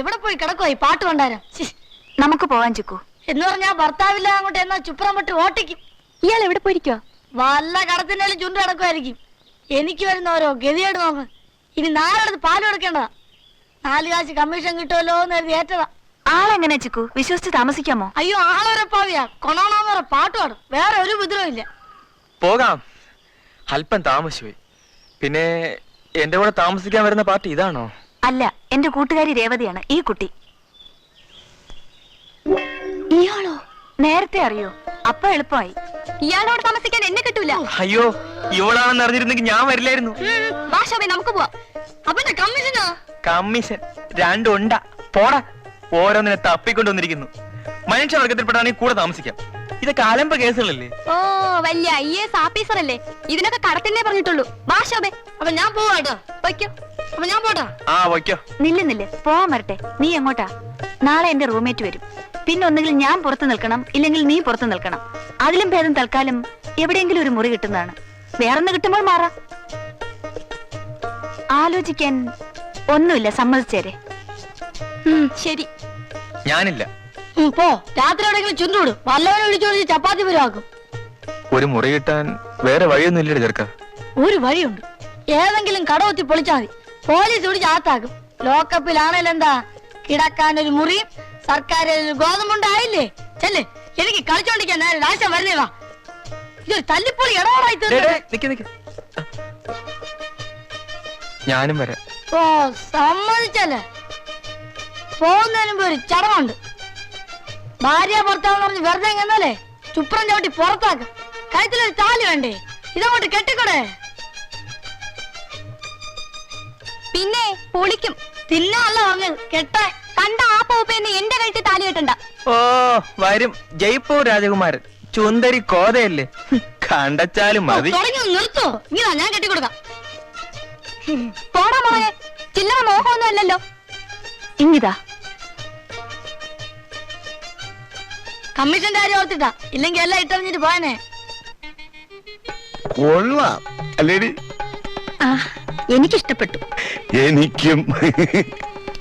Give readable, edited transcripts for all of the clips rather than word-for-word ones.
എവിടെ പോയി കിടക്കുവാ ഈ പാട്ട് കൊണ്ടാരം? നമുക്ക് പോവാൻ ചിക്കു. എന്ന് പറഞ്ഞാ ഭർത്താവില്ല അങ്ങോട്ട് എന്നാ ചുപ്രം വിട്ട് ഓട്ടിക്കും. ഇയാൾ എവിടെ പോയിരിക്കോ? വല്ല കടത്തിന്റെയും ചുണ്ട് കിടക്കുമായിരിക്കും. എനിക്ക് വരുന്ന ഓരോ ഗതികേട് നോക്ക്. ഇനി നാലെടുത്ത് പാല് കൊടുക്കേണ്ടതാ. 4 കാശ് കമ്മീഷൻ കിട്ടുമല്ലോ എന്ന് കരുതി ഏറ്റതാ. ആളെങ്ങനെ ചിക്കു? വിശ്വസിച്ച് താമസിക്കാമോ? അയ്യോ, ആളൊരപ്പാവിയാ. കൊണോണാന്ന് പറ പാട്ട് പാടും. വേറെ ഒരു ബുദ്ധിമുട്ടും ഇല്ല. പോകാം. അല്പം താമസിച്ചുപോയി. പിന്നെ എന്റെ കൂടെ താമസിക്കാൻ വരുന്ന പാർട്ടി ഇതാണോ? അല്ല, എന്റെ കൂട്ടുകാരി രേവതിയാണ് ഈ കുട്ടി. ഇയാളോ? നേരത്തെ അറിയോ? അപ്പൊ എളുപ്പമായി. ഇയാളോട് താമസിക്കാൻ എന്നെ കിട്ടൂല. അയ്യോ, ഇവളാണെന്ന് അറിഞ്ഞിരുന്നെങ്കിൽ ഞാൻ വരില്ലായിരുന്നു. നമുക്ക് പോവാം. അപ്പൊ കമ്മീഷനോ? കമ്മീഷൻ 2 ഉണ്ടാ. പോടാ. ഓരോന്നിനെ തപ്പിക്കൊണ്ടുവന്നിരിക്കുന്നു. മനുഷ്യവർഗത്തിൽപ്പെട്ടാണെങ്കിൽ കൂടെ താമസിക്കാം. ഇതൊക്കെ ആലംബ കേസുകളല്ലേ? ഓ, വലിയ IAS ഓഫീസർ അല്ലേ? ഇതിനൊക്കെ കടത്തിനെ പറഞ്ഞിട്ടുള്ളൂ. ഭാഷോബേ. അപ്പൊ ഞാൻ പോവാട്ടോ. വയ്ക്കോ. അപ്പൊ ഞാൻ പോട്ടാ. ആ വയ്ക്കോ. നില്ല് പോവാൻ വരട്ടെ. നീ എങ്ങോട്ടാ? നാളെ എന്റെ റൂംമേറ്റ് വരും. പിന്നെ ഒന്നുകിൽ ഞാൻ പുറത്ത് നിൽക്കണം, ഇല്ലെങ്കിൽ നീ പുറത്ത് നിൽക്കണം. അതിലും ഭേദം തൽക്കാലം എവിടെയെങ്കിലും ഒരു മുറി കിട്ടുന്നതാണ്. വേറൊന്ന് കിട്ടുമ്പോൾ മാറാം. ആലോചിക്കാൻ ഒന്നുമില്ല, സമ്മതിച്ചേരെ. ശരി. ഞാനില്ല. പോ. രാത്രി എവിടെയെങ്കിലും ചുണ്ടുവിടും. വല്ലവനെ വിളിച്ചോടിച്ച് ചപ്പാത്തി പരുവാക്കും. ഒരു മുറി കിട്ടാൻ വേറെ വഴിയൊന്നും ഇല്ലേ ചെറുക്ക? ഒരു വഴിയുണ്ട്. ഏതെങ്കിലും കടവത്തി പൊളിച്ചാൽ മതി. പോലീസ് വിളിച്ച് അകത്താക്കും. ലോക്കപ്പിലാണേലും എന്താ, കിടക്കാൻ ഒരു മുറിയും സർക്കാർ ഗോതമ്പുണ്ടായില്ലേ? ചെല്ല്. എനിക്ക് കളിച്ചോണ്ടിരിക്കാൻ നേരം ആശം വരുന്നേവാ. ഇതൊരു തല്ലിപ്പൊളി ഇടപാടായി തീർന്നു. ഞാനും വരാം. ഓ, സമ്മതിച്ചല്ലേ. പോകുന്നതിന് മുമ്പ് ഒരു ചടമുണ്ട്. ഭാര്യ ഭർത്താവെന്ന് പറഞ്ഞ് വെറുതെ എന്നല്ലേ ചുപ്രം ചവിട്ടി പുറത്താക്കും. കഴുത്തിലൊരു താലി വേണ്ടേ? ഇതങ്ങോട്ട് കെട്ടിക്കൂടെ? പിന്നെ പൊളിക്കും. തിന്നല്ല പറഞ്ഞത്, കെട്ടാൻ. കണ്ട ആ പോപ്പേന്ന് എന്റെ കഴുത്തിൽ താലി കെട്ടണ്ട. ഓ, വരും. ജയ്പൂർ രാജകുമാരൻ. ചുന്ദരി കോതയല്ലേ? കണ്ടച്ചാലും മതി. തുടങ്ങി നിർത്തോ? ഇങ്ങനെ ഞാൻ കെട്ടിക്കൊടുക്കാം. പോടാ മോനെ. ചില്ലറ മോഹമൊന്നും അല്ലല്ലോ. ഇങ്ങിതാ. കമ്മീഷന്റെ കാര്യം ഓർത്തിട്ടാ, ഇല്ലെങ്കിൽ എല്ലാം ഇട്ടറിഞ്ഞിട്ട് പോയനെ. കൊള്ളാം അല്ലേടി? എനിക്കിഷ്ടപ്പെട്ടു. എനിക്കും.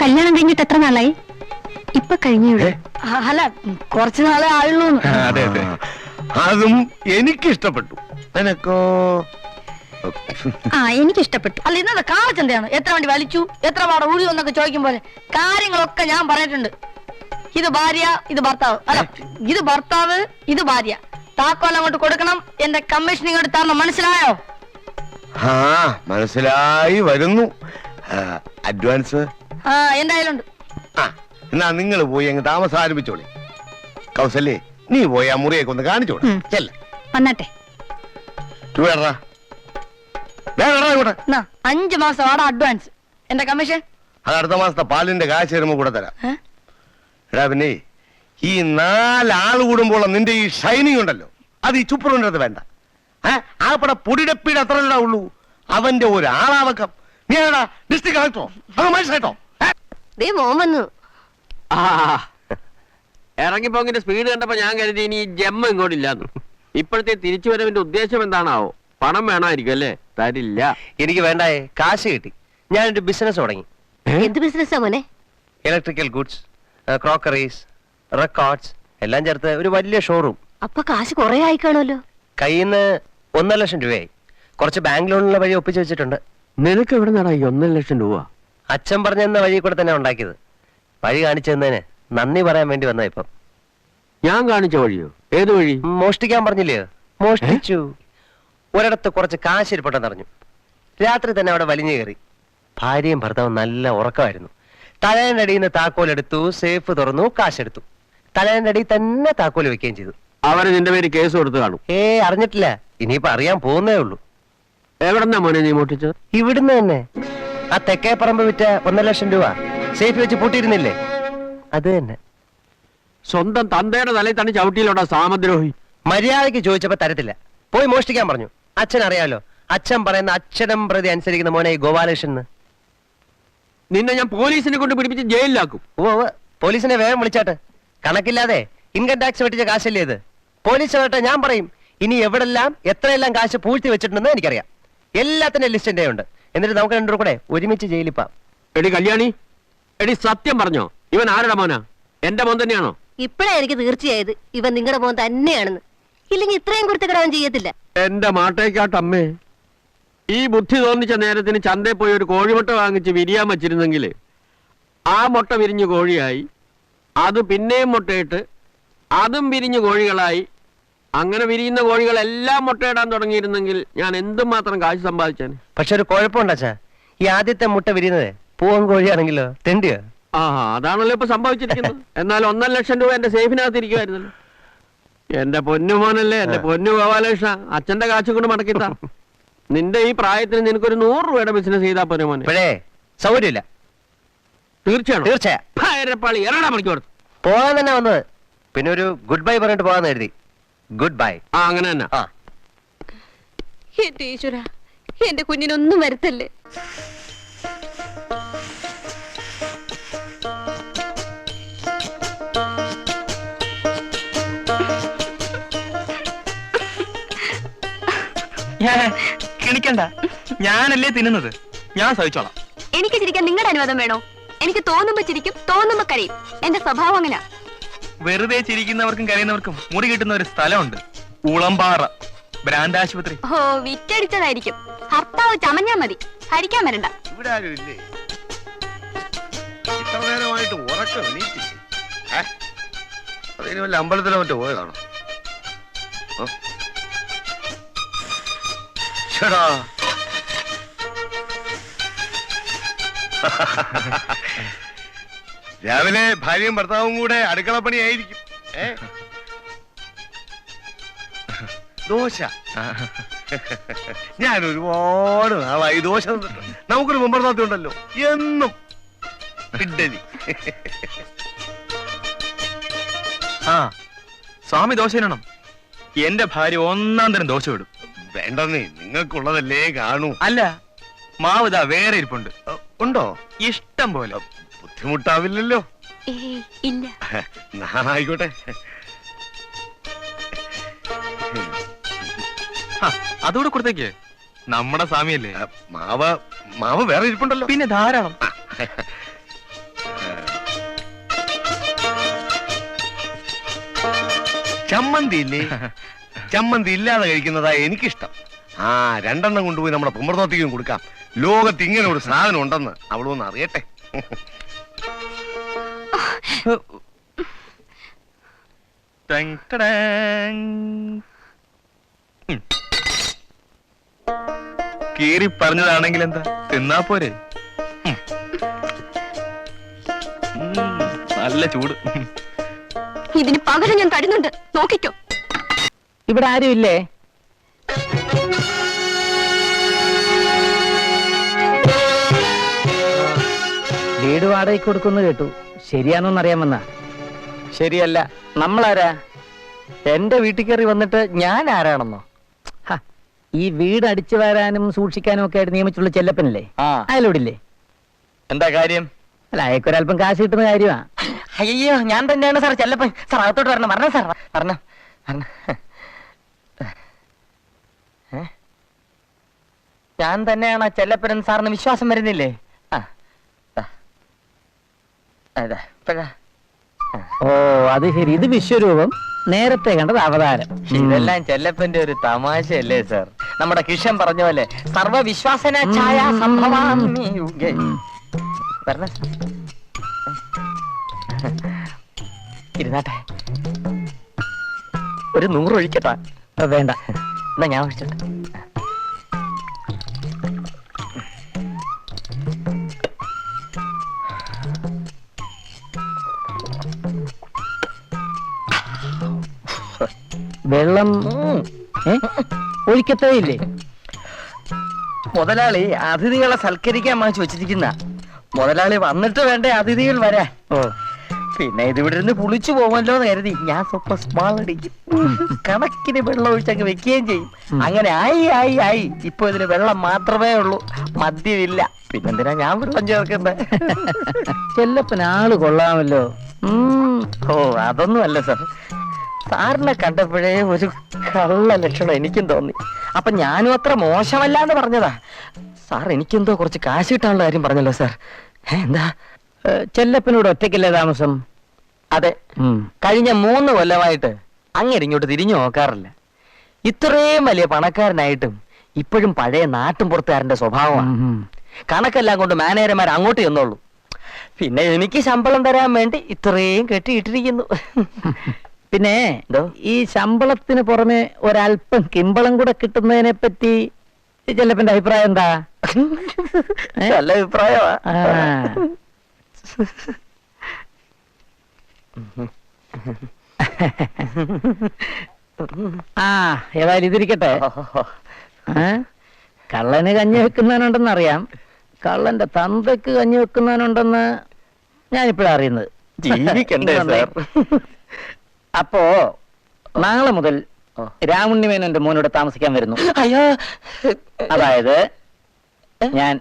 കല്യാണം കഴിഞ്ഞിട്ട് എത്ര നാളായി? ഇപ്പൊ കഴിഞ്ഞേ. അല്ല, കുറച്ചു നാളെ ആയുള്ളൂ. അതെ അതെ, അതും എനിക്കിഷ്ടപ്പെട്ടു. നിനക്കോ? എനിക്കിഷ്ടപ്പെട്ടു. അല്ല, ഇന്നത്തെ കാളച്ചന്തയാണ്. എത്ര വണ്ടി വലിച്ചു, എത്ര പാട ഊഴി എന്നൊക്കെ ചോദിക്കും പോലെ കാര്യങ്ങളൊക്കെ ഞാൻ പറഞ്ഞിട്ടുണ്ട്. ഇത് ഭാര്യ, ഇത് ഭർത്താവ്. അല്ല, ഇത് ഭർത്താവ്, ഇത് ഭാര്യ. താക്കോൽ അങ്ങോട്ട് കൊടുക്കണം. എന്റെ കമ്മീഷൻ ഇങ്ങോട്ട് തരണം. മനസ്സിലായോ? ആ, മനസ്സിലായി വരുന്നു. അഡ്വാൻസ് എന്തായാലും ഉണ്ട്. എന്നാ നിങ്ങൾ പോയി അങ്ങ് താമസം ആരംഭിച്ചോളി. കൗസല്യേ, നീ പോയി ആ മുറിയൊക്കെ ഒന്ന് കാണിച്ചോളൂ. വന്നാട്ടെ. 5 മാസം ആടെ അഡ്വാൻസ്. എന്റെ കമ്മീഷൻ അത് അടുത്ത മാസത്തെ പാലിന്റെ കാശ് വരുമ്പോ കൂടെ തരാം. എടാ, പിന്നെ ഈ 4 ആള് കൂടുമ്പോൾ നിന്റെ ഈ ഷൈനിങ് ഉണ്ടല്ലോ, അത് ഈ ചുപ്പറുണ്ടത് വേണ്ട. ആപ്പടെ പൊടിടപ്പീട് അത്ര ഉള്ളൂ. അവന്റെ ഒരു ആളാവക്കം. നീ ഏടാ ഡിസ്ട്രിക്ട് കളക്ടറോ അത് മനസ്സിലായിട്ടോ? വന്നു. ഇറങ്ങിപ്പോങ്ങിന്റെ സ്പീഡ് കണ്ടപ്പോ ഞാൻ കരുതി ഇനി ജമ്മ ഇങ്ങോട്ടില്ലാന്ന്. ഇപ്പോഴത്തെ തിരിച്ചുവരവിന്റെ ഉദ്ദേശം എന്താണാവോ? പണം വേണമായിരിക്കും അല്ലേ? തരില്ല. എനിക്ക് വേണ്ടായേ, കാശ് കിട്ടി. ഞാനൊരു ബിസിനസ് തുടങ്ങി. എന്ത് ബിസിനസ്സാ മോനെ? ഇലക്ട്രിക്കൽ ഗുഡ്സ്, ക്രോക്കറീസ്, റെക്കോർഡ്സ് എല്ലാം ചേർത്ത് ഒരു വലിയ ഷോറൂം. അപ്പൊ കാശ് കുറെ ആയിക്കാണല്ലോ. കയ്യിൽ നിന്ന് 1.5 ലക്ഷം രൂപയായി. കുറച്ച് ബാങ്ക് ലോണിനുള്ള വഴി ഒപ്പിച്ചു വെച്ചിട്ടുണ്ട്. നിനക്ക് എവിടെ നടാ 1.5 ലക്ഷം രൂപ? അച്ഛൻ പറഞ്ഞെന്ന വഴി കൂടെ തന്നെ ഉണ്ടാക്കിയത്. വഴി കാണിച്ചു തന്നതിന് നന്ദി പറയാൻ വേണ്ടി വന്ന ഇപ്പം. ഞാൻ കാണിച്ച വഴിയോ? ഏത് വഴി? മോഷ്ടിക്കാൻ പറഞ്ഞില്ലേ? മോഷ്ടിച്ചു. ഒരിടത്ത് കുറച്ച് കാശ് ഇരിപ്പട്ടെന്ന് അറിഞ്ഞു. രാത്രി തന്നെ അവിടെ വലിഞ്ഞു കയറി. ഭാര്യയും ഭർത്താവും നല്ല ഉറക്കമായിരുന്നു. തലേന്റെ അടിയിൽ നിന്ന് താക്കോലെടുത്തു, സേഫ് തുറന്നു, കാശെടുത്തു. തലേന്റെ അടിയിൽ തന്നെ താക്കോൽ വെക്കുകയും ചെയ്തു. അവര് നിന്റെ പേര് കേസ് കൊടുത്ത് കാണും. അറിഞ്ഞിട്ടില്ല. ഇനിയിപ്പോ അറിയാൻ പോകുന്നേ ഉള്ളൂ. എവിടെന്നാ മോനെ നീ മോട്ടിച്ചത്? ഇവിടുന്ന് തന്നെ. ആ തെക്കേ പറമ്പ് വിറ്റ 1.5 ലക്ഷം രൂപ സേഫ് വെച്ച് പൂട്ടിയിരുന്നില്ലേ, അത് തന്നെ. സ്വന്തം തന്തയുടെ തലയിൽ തന്നെ ചവിട്ടിയിലോടാ സാമദ്രോഹി. മര്യാദയ്ക്ക് ചോദിച്ചപ്പോ തരത്തില്ല. പോയി മോഷ്ടിക്കാൻ പറഞ്ഞു. അച്ഛൻ അറിയാലോ, അച്ഛൻ പറയുന്ന അക്ഷരം പ്രതി അനുസരിക്കുന്ന മോനെ ഈ ഗോപാലകൃഷ്ണൻ. നിന്നെ ഞാൻ പോലീസിനെ കൊണ്ട് പിടിപ്പിച്ച് ജയിലിലാക്കും. പോലീസിനെ വേഗം വിളിച്ചാട്ട്. കണക്കില്ലാതെ ഇൻകം ടാക്സ് വെട്ടിച്ച കാശല്ലേ ഇത്. പോലീസ് വരട്ടെ, ഞാൻ പറയും. ഇനി എവിടെല്ലാം എത്രയെല്ലാം കാശ് പൂഴ്ത്തി വെച്ചിട്ടുണ്ടെന്ന് എനിക്കറിയാം. എല്ലാത്തിന്റെ ലിസ്റ്റ് എന്റെ ഉണ്ട്. എന്നിട്ട് നമുക്ക് രണ്ടു കൂടെ ഒരുമിച്ച് ജയിലിപ്പാം. എടി കല്യാണി, എടി സത്യം പറഞ്ഞോ, ഇവൻ ആരുടെ മോനാ? എന്റെ മോൻ തന്നെയാണോ? ഇപ്പഴാ എനിക്ക് തീർച്ചയായത് ഇവൻ നിങ്ങളുടെ മോൻ തന്നെയാണെന്ന്. ഇല്ലെങ്കിൽ ഇത്രയും കുരുത്തക്കിടവൻ ചെയ്യത്തില്ല. എന്റെ മാട്ടേക്കാട്ടമ്മേ, ഈ ബുദ്ധി തോന്നിച്ച നേരത്തിന് ചന്തയിൽ പോയി ഒരു കോഴിമുട്ട വാങ്ങിച്ച് വിരിയാൻ വച്ചിരുന്നെങ്കിൽ ആ മുട്ട വിരിഞ്ഞ് കോഴിയായി, അത് പിന്നെയും മുട്ടയിട്ട് അതും വിരിഞ്ഞ് കോഴികളായി, അങ്ങനെ വിരിയുന്ന കോഴികളെല്ലാം മുട്ടയിടാൻ തുടങ്ങിയിരുന്നെങ്കിൽ ഞാൻ എന്തുമാത്രം കാശ് സമ്പാദിച്ചാണ്. പക്ഷെ ഒരു കുഴപ്പമുണ്ടാച്ചാ, ഈ ആദ്യത്തെ മുട്ട വിരിയുന്നത് പൂവൻ കോഴിയാണെങ്കിലോ തെണ്ടിയോ? ആ അതാണല്ലോ ഇപ്പൊ സംഭവിച്ചിരിക്കുന്നത്. എന്നാൽ 1.5 ലക്ഷം രൂപ എന്റെ സേഫിനകത്ത് ഇരിക്കുമായിരുന്നല്ലോ. എന്റെ പൊന്നു മോനല്ലേ, എന്റെ പൊന്നു ഗോപാലകൃഷ്ണ, അച്ഛന്റെ കാശ് കൊണ്ട് മടക്കിത്താ. നിന്റെ ഈ പ്രായത്തിന് നിനക്കൊരു 100 രൂപയുടെ ബിസിനസ് ചെയ്താ പോരെ മോനെ. ഇപ്പോഴേ സൗകര്യമില്ല. തീർച്ചയാണോ? തീർച്ചയായും ഭയരപ്പാളി എറടാ മണിക്ക് കൊടുത്തു. പോകാൻ തന്നെ വന്നത്. പിന്നെ ഒരു ഗുഡ് ബൈ പറഞ്ഞിട്ട് പോകാന്ന് കരുതി. Good bye. ആ അങ്ങനെ തന്നെ. ആ എന്റെ ഈശ്വര, എന്റെ കുഞ്ഞിനൊന്നും വരുത്തല്ലേ. കിണിക്കണ്ട, ഞാനല്ലേ തിന്നുന്നത്, ഞാൻ സഹിച്ചോളാം. എനിക്ക് ചിരിക്കാൻ നിങ്ങളുടെ അനുവാദം വേണോ? എനിക്ക് തോന്നുമ്പോ ചിരിക്കും, തോന്നുമ്പോ കരയും. എന്റെ സ്വഭാവം അങ്ങനെ. വെറുതെ ചിരിക്കുന്നവർക്കും കരയുന്നവർക്കും മുറി കിട്ടുന്ന ഒരു സ്ഥലമുണ്ട്, ഉളമ്പാറ ബ്രാൻഡ് ആശുപത്രി. ഓ, വിറ്റടിച്ചതായിരിക്കും. ഭർത്താവ് ചമഞ്ഞാ മതി, ഭരിക്കാൻ വരണ്ട. ഇവിടെ ആരും ഇല്ലേ? ഇത്ര നേരമായിട്ട് ഉറക്കം എണീറ്റില്ലേ? അതിന് വല്ല അമ്പലത്തിലോ മറ്റോ പോയതാണോ? ചേടാ, രാവിലെ ഭാര്യയും ഭർത്താവും കൂടെ അടുക്കളപ്പണിയായിരിക്കും. ദോശ. ഞാൻ ഒരുപാട് നാളായി ദോശ തന്നിട്ടുണ്ട്. നമുക്കൊരു മുമ്പർത്താത്തി ഉണ്ടല്ലോ, എന്നും ഇഡ്ഡലി. ആ സ്വാമി ദോശ ഇടണം. എന്റെ ഭാര്യ 1 തരം ദോശ ഇടും. വേണ്ടെന്നേ, നിങ്ങൾക്കുള്ളതല്ലേ കാണൂ. അല്ല, മാവ് ഇതാ വേറെ ഇരിപ്പുണ്ട്. ഉണ്ടോ? ഇഷ്ടം പോലെ. ബുദ്ധിമുട്ടാവില്ലല്ലോ? ഇല്ല. ആയിക്കോട്ടെ. അതുകൂടെ കൊടുത്തേക്ക്, നമ്മുടെ സ്വാമിയല്ലേ. മാവ് വേറെ ഇരിപ്പുണ്ടല്ലോ. പിന്നെ ധാരാളം. ചമ്മന്തി ഇല്ലേ? ചമ്മന്തി ഇല്ലാതെ കഴിക്കുന്നതാ എനിക്കിഷ്ടം. 2 കൊണ്ടുപോയി നമ്മുടെ പുമ്പർത്തോത്തിക്കും കൊടുക്കാം. ലോകത്ത് ഇങ്ങനെ ഒരു സാധനം ഉണ്ടെന്ന് അവളൊന്ന് അറിയട്ടെ. കീറി പറഞ്ഞതാണെങ്കിൽ എന്താ, തിന്നാ പോരെ. നല്ല ചൂട്. ഇതിന് പകരം ഞാൻ തരുന്നുണ്ട്, നോക്കിക്കോ. ഇവിടെ ആരും ഇല്ലേ? വീട് വാടകയ്ക്ക് കൊടുക്കുന്നു കേട്ടു. ശരിയാണോന്ന് അറിയാൻ വന്നാ. ശരിയല്ല. നമ്മളാരാ? എന്റെ വീട്ടിൽ കയറി വന്നിട്ട് ഞാൻ ആരാണെന്നോ? ഈ വീട് അടിച്ചു വരാനും സൂക്ഷിക്കാനും ഒക്കെ ആയിട്ട് നിയമിച്ചുള്ള ചെല്ലപ്പനല്ലേ, അയാളോടില്ലേ? എന്താ കാര്യം? അല്ല, അയക്കൊരല്പം കാശ് കിട്ടുന്ന കാര്യമാ. അയ്യോ, ഞാൻ തന്നെയാണ് സാർ ചെല്ലപ്പൻ. സാർ അകത്തോട്ട് വരണം. വരണം സാർ, വരണം. ഞാൻ തന്നെയാണ് ആ ചെല്ലപ്പൻ. സാറിന് വിശ്വാസം വരുന്നില്ലേ? ഓ, അത് ശരി. ഇത് വിശ്വരൂപം, നേരത്തെ കണ്ടത് അവതാരം. ഇതെല്ലാം ചെല്ലപ്പന്റെ ഒരു തമാശയല്ലേ സാർ? നമ്മുടെ കിഷൻ പറഞ്ഞ പോലെ സർവവിശ്വാസന ഛായ സംഭവാമി യുഗേ. ഇരുന്നാട്ടെ, ഒരു 100 ഒഴിക്കട്ടാ? വേണ്ട, എന്നാ ഞാൻ ഒഴിച്ചട്ടെ. വെള്ളം ഒഴിക്കത്തേ ഇല്ലേ? മുതലാളി അതിഥികളെ സൽക്കരിക്കാൻ വാങ്ങിച്ചു വെച്ചിരിക്കുന്ന. മുതലാളി വന്നിട്ട് വേണ്ടേ അതിഥികൾ വരാ. ഓ, പിന്നെ ഇതിവിടെ ഇരുന്ന് പുളിച്ചു പോകുമല്ലോ എന്ന് കരുതി ഞാൻ സ്വപ്പം സ്മാൾ അടിക്കും. കണക്കിന് വെള്ളം ഒഴിച്ചങ്ങ് വെക്കുകയും ചെയ്യും. അങ്ങനെ ആയി ഇപ്പൊ ഇതിന് വെള്ളം മാത്രമേ ഉള്ളൂ, മദ്യമില്ല. പിന്നെന്തിനാ ഞാൻ വെള്ളം ചേർക്കണ്ടേ? ചെല്ലപ്പൻ ആള് കൊള്ളാമല്ലോ. ഓ, അതൊന്നും അല്ല സാർ. സാറിനെ കണ്ടപ്പോഴേ ഒരു കള്ള ലക്ഷണം എനിക്കും തോന്നി. അപ്പൊ ഞാനും അത്ര മോശമല്ലാന്ന് പറഞ്ഞതാ. സാർ എനിക്കെന്തോ കുറച്ച് കാശ് കിട്ടാനുള്ള കാര്യം പറഞ്ഞല്ലോ സാർ. എന്താ? ചെല്ലപ്പനോട് ഒറ്റയ്ക്കല്ലേ താമസം? അതെ, കഴിഞ്ഞ 3 കൊല്ലമായിട്ട് അങ്ങനെ ഇങ്ങോട്ട് തിരിഞ്ഞു നോക്കാറില്ല. ഇത്രയും വലിയ പണക്കാരനായിട്ടും ഇപ്പോഴും പഴയ നാട്ടുംപുറത്തുകാരന്റെ സ്വഭാവമാണ്. കണക്കെല്ലാം കൊണ്ട് മാനേജർമാർ അങ്ങോട്ട് ചെന്നുള്ളൂ. പിന്നെ എനിക്ക് ശമ്പളം തരാൻ വേണ്ടി ഇത്രയും കെട്ടിയിട്ടിരിക്കുന്നു. പിന്നെ ഈ ശമ്പളത്തിന് പുറമെ ഒരല്പം കിമ്പളം കൂടെ കിട്ടുന്നതിനെ പറ്റി ചെല്ലപ്പന്റെ അഭിപ്രായം എന്താ? നല്ല അഭിപ്രായമാ. ഏതായാലും ഇതിരിക്കട്ടെ. കള്ളന് കഞ്ഞി വെക്കുന്നവനുണ്ടെന്ന് അറിയാം, കള്ളന്റെ തന്തയ്ക്ക് കഞ്ഞി വെക്കുന്നവനുണ്ടെന്ന് ഞാനിപ്പോഴാ അറിയുന്നത്. ജീവിക്കണ്ടേ സാർ? അപ്പോ നാളെ മുതൽ രാമുണ്ണിമേനൻ എന്റെ മോനോട് താമസിക്കാൻ വരുന്നു. അയ്യോ, അതായത് ഞാൻ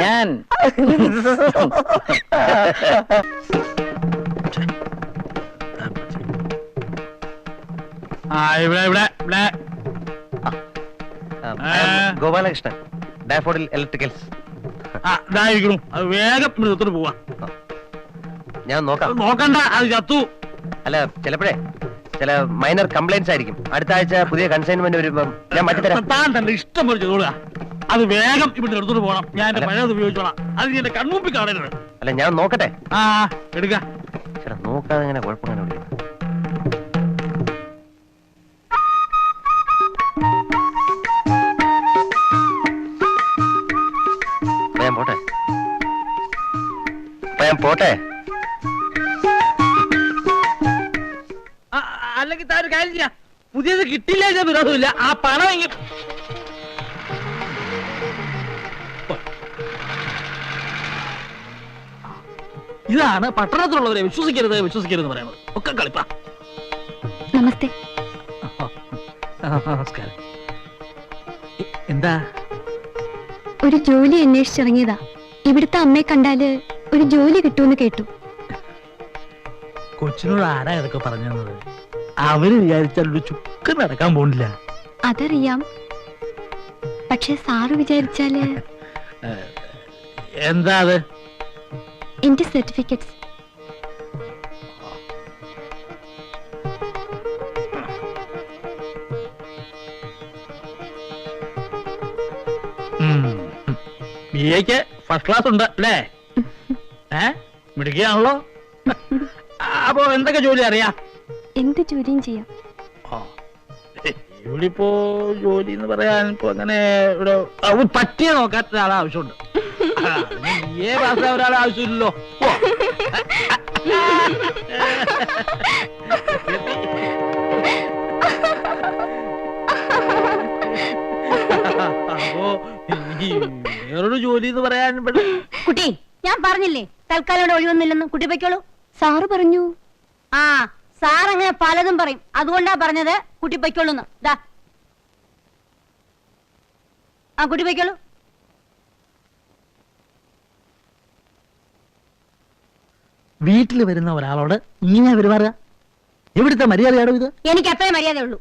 ഞാൻ ഗോപാലകൃഷ്ണൻ, ഡാഫോഡിൽ ഇലക്ട്രിക്കൽസ്. വേഗം എടുത്തോട്ട് പോവാ. ഞാൻ നോക്കാം. നോക്കണ്ട, അത് ചത്തു. അല്ല, ചിലപ്പോഴേ ചില മൈനർ കംപ്ലൈന്റ്സ് ആയിരിക്കും. അടുത്ത ആഴ്ച പുതിയ കൺസൈൻമെന്റ് വരുമ്പോ ഞാൻ മാറ്റിത്തരാം. താൻ തന്റെ ഇഷ്ടം പോലെ ചെയ്തോളുക. അത് വേഗം ഇവിടെ എടുത്തോട്ട് പോകണം. ഞാൻ എന്റെ പഴയത് ഉപയോഗിച്ചോളാം. അത് നീ എന്റെ കൺമുമ്പിൽ കാണരുത്. അല്ല, ഞാൻ നോക്കട്ടെ. എടുക്ക. ചേട്ടാ, നോക്കാതെ ഇങ്ങനെ കുഴപ്പമാണ്. ഞാൻ പോട്ടെ. ഞാൻ പോട്ടെ. അല്ലെങ്കിൽ താൻ ഒരു കാര്യം ചെയ്യാം, പുതിയത് കിട്ടില്ല വിരോധമില്ല, ആ പണം എങ്കിൽ ഇതാണ് പട്ടണത്തിലുള്ളവരെ വിശ്വസിക്കരുത് വിശ്വസിക്കരുത് പറയുന്നത്. ഒക്കെ കളിപ്പാ. നമസ്തേ. നമസ്കാരം. എന്താ? ഒരു ജോലി അന്വേഷിച്ചിറങ്ങിയതാ. ഇവിടുത്തെ അമ്മയെ കണ്ടാല് ഒരു ജോലി കിട്ടുമെന്ന് കേട്ടു. കൊച്ചിനോട് ആരാ ഇതൊക്കെ പറഞ്ഞത്? അവര് വിചാരിച്ചാൽ ഒരു ചുക്ക് നടക്കാൻ പോണില്ല. അതറിയാം, പക്ഷെ സാറ് വിചാരിച്ചാല്. എന്താ അത്? എന്റെ സർട്ടിഫിക്കറ്റ്സ്. ബിഎക്ക് ഫസ്റ്റ് ക്ലാസ് ഉണ്ട് അല്ലേ? മിടുക്കിയാണല്ലോ. അപ്പൊ എന്തൊക്കെ ജോലി അറിയാം? എന്ത് ജോലിയും ചെയ്യാം. ഇവിടെ ഇപ്പോ ജോലി എന്ന് പറയാൻ ഇപ്പൊ അങ്ങനെ ഇവിടെ പറ്റിയ നോക്കാത്ത ഒരാളെ ആവശ്യമുണ്ട്. ബിഎ പാസ്സായ ഒരാളെ ആവശ്യമില്ലല്ലോ. അപ്പോ വേറൊരു ജോലി എന്ന് പറയാൻ കുട്ടി, ഞാൻ പറഞ്ഞില്ലേ തൽക്കാലം ഇവിടെ ഒഴിവൊന്നുമില്ലെന്ന്. കുട്ടി പൊയ്ക്കോളൂ. സാറ് പറഞ്ഞു. സാർ അങ്ങനെ പലതും പറയും, അതുകൊണ്ടാ പറഞ്ഞത് കുട്ടി പൊയ്ക്കോളൂന്ന്. കുട്ടി പൊയ്ക്കോളൂ. വീട്ടിൽ വരുന്ന ഒരാളോട് ഇങ്ങനെ പെരുമാറുക എവിടുത്തെ മര്യാദയാണോ ഇത്? എനിക്ക് അത്രേ മര്യാദയുള്ളൂ.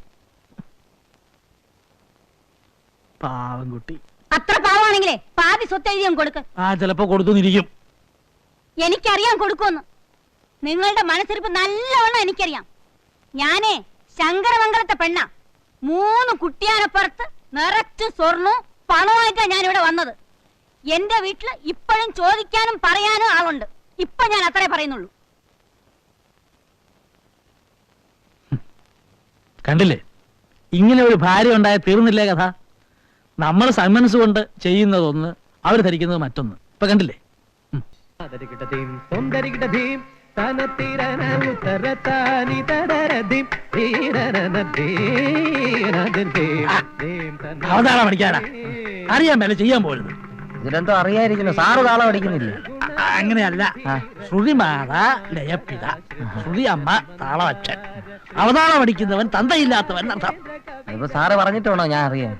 പാവം കുട്ടി. അത്ര പാവാണെങ്കിലേ പാതി സ്വത്ത് എഴുതിയും കൊടുക്ക്. ചിലപ്പോ കൊടുത്തുന്നിരിക്കും. എനിക്കറിയാം കൊടുക്കുമെന്ന്. നിങ്ങളുടെ മനസ്സിരിപ്പ് നല്ലവണ്ണം എനിക്കറിയാം. ഞാനേ ശങ്കരമംഗലത്തെ പെണ്ണ. 3 കുട്ടിയാനപ്പുറത്ത് നിറച്ചും സ്വർണ്ണവും പണമായിട്ടാണ് ഞാൻ ഇവിടെ വന്നത്. എന്റെ വീട്ടില് ഇപ്പോഴും ചോദിക്കാനും പറയാനും ആളുണ്ട്. ഇപ്പൊ ഞാൻ അത്രേ പറയുന്നുള്ളൂ. കണ്ടില്ലേ, ഇങ്ങനെ ഒരു ഭാര്യ ഉണ്ടായ തീർന്നില്ലേ കഥ? നമ്മൾ സന്മനസ് കൊണ്ട് ചെയ്യുന്നതൊന്ന്, അവർ ധരിക്കുന്നത് മറ്റൊന്ന്. ഇപ്പൊ കണ്ടില്ലേ? അവതാളം പഠിക്കാനാ അറിയാൻ മേലെ ചെയ്യാൻ പോരുത്. ഇതിലെന്തോ അറിയാതിരിക്കുന്നു. സാറ് താളം അടിക്കുന്നില്ല. അങ്ങനെയല്ല. ശ്രുതിമാത ലയപ്പിത, ശ്രുതി അമ്മ താളവച്ചൻ. അവതാളം അടിക്കുന്നവൻ തന്തയില്ലാത്തവൻ അർത്ഥം. അതിപ്പോ സാറ് പറഞ്ഞിട്ട് വേണോ ഞാൻ അറിയാൻ?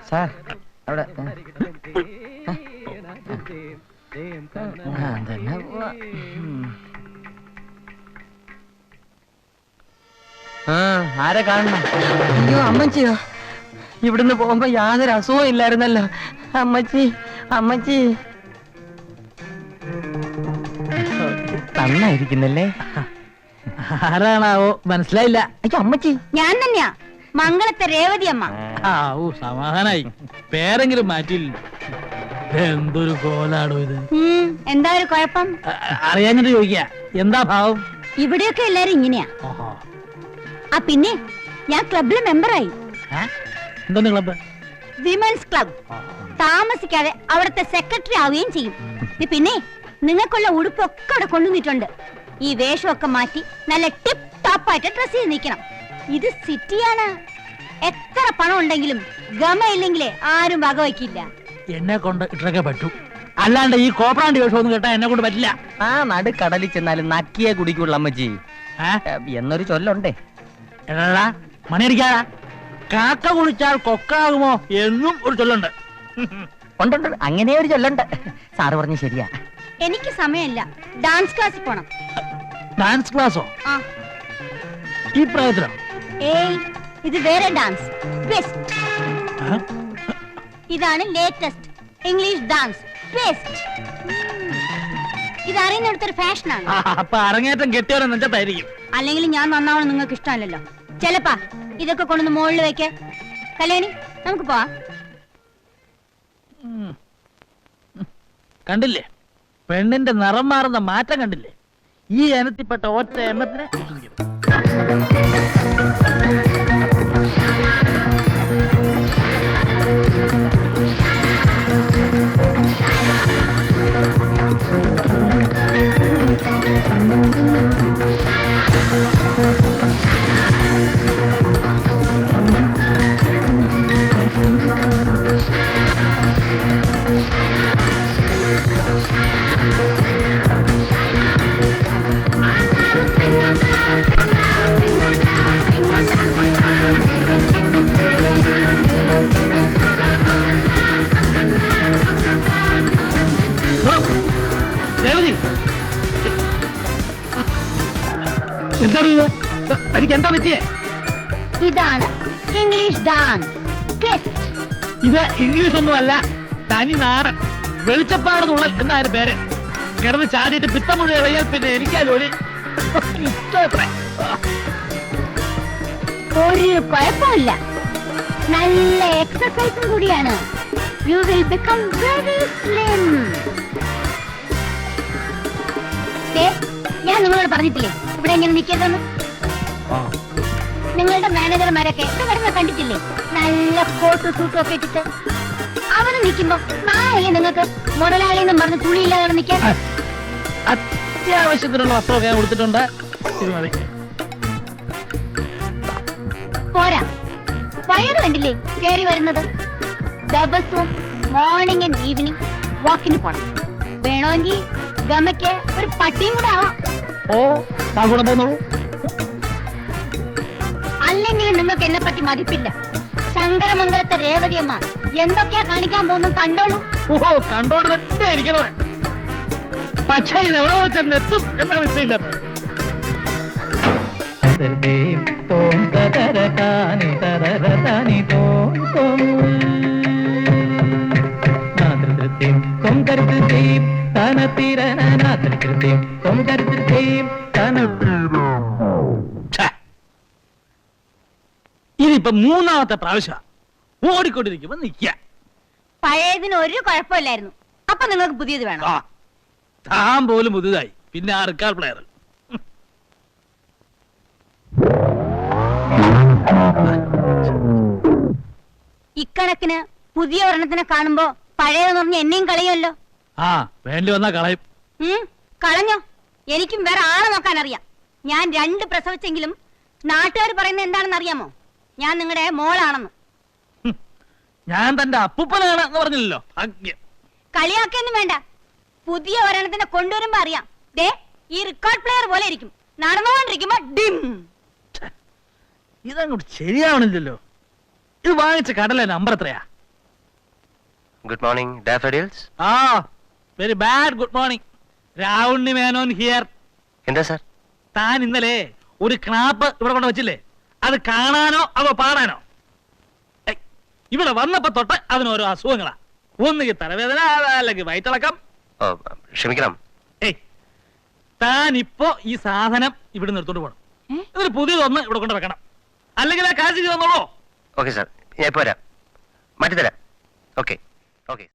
സാർ അവിടെ ആരെ കാണണം? അയ്യോ അമ്മച്ചിയോ, ഇവിടുന്ന് പോകുമ്പോ യാതൊരു അസുഖവും ഇല്ലായിരുന്നല്ലോ. അമ്മച്ചി അമ്മച്ചി നന്നായിരിക്കുന്നല്ലേ? ആരാണാവോ മനസ്സിലായില്ല. അയ്യോ അമ്മച്ചി. ഞാൻ തന്നെയാ, മംഗളത്തെ രേവതി അമ്മ. ആ ഓ സമാധാനായി, പേരെങ്കിലും മാറ്റിയില്ല. എന്തൊരു കോലാടോ ഇത്. എന്താ ഒരു കുഴപ്പം? അറിയാഞ്ഞിട്ട് ചോദിക്ക, എന്താ ഭാവം? ഇവിടെയൊക്കെ എല്ലാരും ഇങ്ങനെയാ. ഓഹോ. ആ പിന്നെ ഞാൻ ക്ലബിലെ മെമ്പറായി. എന്തോന്ന് ക്ലബ്? Women's club. താമസിക്കാതെ അവിടുത്തെ സെക്രട്ടറി ആവുകയും ചെയ്യും. പിന്നെ നിങ്ങൾക്കുള്ള ഉടുപ്പൊക്കെ അവിടെ കൊണ്ടുവന്നിട്ടുണ്ട്. ഈ വേഷമൊക്കെ മാറ്റി നല്ല ടിപ്പ് ടോപ്പ് ആയിട്ട് ഡ്രസ് ചെയ്ത് നിൽക്കണം. ഇത് സിറ്റിയാണ്. എത്ര പണം ഉണ്ടെങ്കിലും ഗമയില്ലെങ്കിലേ ആരും വകവയ്ക്കില്ല. എന്നെ കൊണ്ട് ഇട്ടൊക്കെ പറ്റൂ, അല്ലാണ്ട് ഈ കോപ്പറാണ്ടി വേഷമൊന്നും കേട്ടാ എന്നെ കൊണ്ട് പറ്റില്ല. ആ നടുക്കടലിൽ ചെന്നാലും നക്കിയെ കുടിക്കുള്ള അമ്മച്ചി എന്നൊരു ചൊല്ലുണ്ടേ. എടാ മണിയടിക്കാടാ, കാക്ക കുളിച്ചാൽ കൊക്കാകുമോ എന്നും ഒരു ചൊല്ലുണ്ട്. ഉണ്ടുണ്ട്, അങ്ങനെ ഒരു ചൊല്ലുണ്ട്. സാറ് പറഞ്ഞു ശരിയാ. എനിക്ക് സമയമില്ല, ഡാൻസ് ക്ലാസ്സിൽ പോണം. ഡാൻസ് ക്ലാസ്സോ? ആ ഈ പ്രായത്തിലോ? ഏയ് ഇത് വേറെ ഡാൻസ്. ബെസ്റ്റ്. ഇതാണ് ലേറ്റസ്റ്റ് ഇംഗ്ലീഷ് ഡാൻസ്. ബെസ്റ്റ്. ഇത് അറിയുന്നിടത്തൊരു ഫാഷനാണ്. അപ്പൊ അരങ്ങേറ്റം കെട്ടിയവരെ നെഞ്ചത്തായിരിക്കും. അല്ലെങ്കിൽ ഞാൻ നന്നാവണം നിങ്ങൾക്ക് ഇഷ്ടമല്ലല്ലോ. ചെലപ്പാ ഇതൊക്കെ കൊണ്ടൊന്ന് മുകളിൽ വെക്ക്. കല്യാണി നമുക്ക് പോവാം. കണ്ടില്ലേ പെണ്ണിന്റെ നിറം മാറുന്ന മാറ്റം കണ്ടില്ലേ? ഈ ഇനത്തിൽപ്പെട്ട ഒറ്റ എണ്ണത്തിനെ എന്താണ് ഇത്? എനിക്ക് എന്താ പറ്റിയേ? ഇതാണ് ഇംഗ്ലീഷ് ഡാൻസ്. ഇത് ഇംഗ്ലീഷ് ഒന്നും അല്ല, തനി നാടൻ വെളിച്ചപ്പാട് തുള്ളൽ എന്നാണ് പേര്. കിടന്ന് ചാടിയിട്ട് പിത്തം മുഴുവൻ ഇളയാൽ പിന്നെ എനിക്കാ ജോലി. ഒരു കുഴപ്പമില്ല, നല്ല എക്സസൈസും കൂടിയാണ്. You will become very slim. ഞാൻ നിങ്ങളോട് പറഞ്ഞിട്ടില്ലേ ഇവിടെ എങ്ങനെ നിൽക്കരുതെന്ന്? നിങ്ങളുടെ മാനേജർമാരൊക്കെ ഇവിടെ വരുന്ന കണ്ടിട്ടില്ലേ? നല്ല കോട്ടും സൂട്ടും ഒക്കെ ഇട്ടിട്ട് അവര് നിൽക്കുമ്പോ നാളെ നിങ്ങൾക്ക് മുതലാളി എന്നും പറഞ്ഞ് തുണിയില്ലാതെ നിൽക്കാൻ. അത്യാവശ്യത്തിനുള്ള വസ്ത്രമൊക്കെ ഞാൻ കൊടുത്തിട്ടുണ്ട്. ഇത് മതി. പോരാ, വയറ് കണ്ടില്ലേ കയറി വരുന്നത്? ദിവസവും മോർണിംഗ് ആൻഡ് ഈവനിങ് വാക്കിന് പോണം. വേണമെങ്കിൽ ഗമയ്ക്ക് ഒരു പട്ടിയും കൂടെ ആവാം. ഓ താങ്കൂടെ പോന്നോളൂ. അല്ലെങ്കിൽ നിങ്ങൾക്ക് എന്നെ പറ്റി മതിപ്പില്ല. ശങ്കരമംഗലത്തെ രേവതിയമ്മ എന്തൊക്കെയാ കാണിക്കാൻ പോകുന്നു കണ്ടോളൂ. ഓഹോ കണ്ടോണ്ട് തന്നെ ഇരിക്കണോ? പക്ഷേ ഇത് എവിടെ വെച്ചെത്തും എന്നാണ് നിശ്ചയില്ല. ഇതിപ്പോ മൂന്നാമത്തെ പ്രാവശ്യം ഓടിക്കൊണ്ടിരിക്കുമ്പോ നിക്ക. പഴയതിന് ഒരു കുഴപ്പമില്ലായിരുന്നു, അപ്പൊ നിങ്ങൾക്ക് പുതിയത് വേണം. താൻ പോലും പുതുതായി, പിന്നെ ആ റെക്കോർഡ് പ്ലെയർ. ഇക്കണക്കിന് പുതിയ ഒരെണ്ണത്തിനെ കാണുമ്പോ പഴയതെന്ന് പറഞ്ഞ എന്നെയും കളയുമല്ലോ. ആ വേണ്ടി വന്നാ കളയും. കളഞ്ഞോ? എനിക്കും വേറെ ആളെ നോക്കാൻ അറിയാം. ഞാൻ 2 പ്രസവിച്ചെങ്കിലും നാട്ടുകാർ പറയുന്നത് എന്താണെന്ന് അറിയാമോ? ഞാൻ നിങ്ങളുടെ മോളാണെന്ന്. ഞാൻ തന്റെ അപ്പൂപ്പനാണ് എന്ന് പറഞ്ഞില്ലല്ലോ. കളിയാക്കൊന്നും വേണ്ട. പുതിയ ഒരെണ്ണത്തിനെ കൊണ്ടുവരുമ്പോ അറിയാം. ദേ ഈ റെക്കോർഡ് പ്ലെയർ പോലെ ഇരിക്കും, നടന്നുകൊണ്ടിരിക്കുമ്പോ ഡിം. ഇതങ്ങോട്ട് ശരിയാവണില്ലല്ലോ. ഇത് വാങ്ങിച്ച കടല നമ്പർ എത്രയാ? Good morning daffodils. ആ very bad good morning. Ravunni Menon here. എന്താ സാർ? താൻ ഇന്നലെ ഒരു ക്ലാപ്പ് ഇവിടെ കൊണ്ട് വെച്ചില്ലേ? അത് കാണാനോ അതോ പാടാനോ? ഏയ്, ഇവിടെ വന്നപ്പോ തൊട്ട് അതിനോരോ അസുഖങ്ങളാ. ഒന്നുകിൽ തലവേദന, അല്ലെങ്കിൽ വയറ്റിളക്കം. ഓ, ക്ഷമിക്കണം. ഏയ്, താൻ ഇപ്പോ ഈ സാധനം ഇവിടെ നിർത്തോണ്ട് പോകണം. ഇതൊരു പുതിയതൊന്ന് ഇവിടെ കൊണ്ട് വെക്കണം, അല്ലെങ്കിൽ ആ കാശ് തന്നോളൂ. ഓക്കെ സാർ, ഞാൻ ഇപ്പൊ വരാം, മാറ്റിത്തരാം. Okay okay.